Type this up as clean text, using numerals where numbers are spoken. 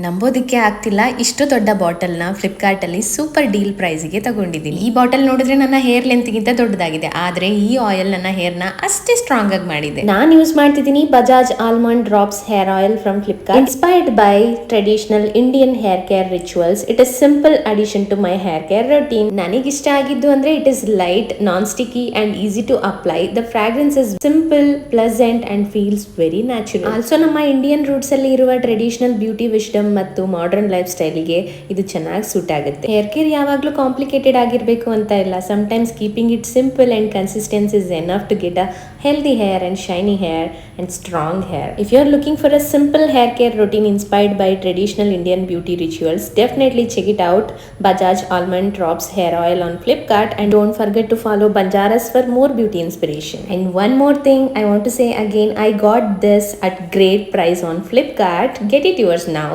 ನಂಬೋದಕ್ಕೆ ಆಗ್ತಿಲ್ಲ, ಇಷ್ಟು ದೊಡ್ಡ ಬಾಟಲ್ನ ಫ್ಲಿಪ್ಕಾರ್ಟಲ್ಲಿ ಸೂಪರ್ ಡೀಲ್ ಪ್ರೈಸ್ಗೆ ತಗೊಂಡಿದ್ದೀನಿ. ಈ ಬಾಟಲ್ ನೋಡಿದ್ರೆ ನನ್ನ ಹೇರ್ ಲೆಂತ್ಗಿಂತ ದೊಡ್ಡದಾಗಿದೆ, ಆದರೆ ಈ ಆಯಿಲ್ ನನ್ನ ಹೇರ್ನ ಅಷ್ಟೇ ಸ್ಟ್ರಾಂಗ್ ಆಗಿ ಮಾಡಿದೆ. ನಾನು ಯೂಸ್ ಮಾಡ್ತಿದ್ದೀನಿ Bajaj almond drops hair oil from Flipkart. Inspired by traditional Indian hair care rituals, it is simple addition to my hair care routine. ನನಗಿಷ್ಟ ಆಗಿದ್ದು ಅಂದ್ರೆ it is light, non sticky and easy to apply. The fragrance is simple, pleasant and feels very natural. Also ನಮ್ಮ Indian roots ಅಲ್ಲಿ ಇರುವ traditional beauty ವಿಶ್ಡಮ್ ಮತ್ತು modern life ಸ್ಟೈಲ್ಗೆ ಇದು ಚೆನ್ನಾಗಿ suit ಆಗುತ್ತೆ. ಹೇರ್ ಕೇರ್ ಯಾವಾಗಲೂ ಕಾಂಪ್ಲಿಕೇಟೆಡ್ ಆಗಿರಬೇಕು ಅಂತ ಇಲ್ಲ. Sometimes keeping it simple and consistency is enough to get a healthy hair and shiny hair and strong hair. If you are looking for a simple hair care routine inspired by traditional Indian beauty rituals, definitely check it out. Bajaj Almond Drops Hair Oil on Flipkart, and don't forget to follow Banjaras for more beauty inspiration. And one more thing I want to say again, I got this at great price on Flipkart. Get it yours now.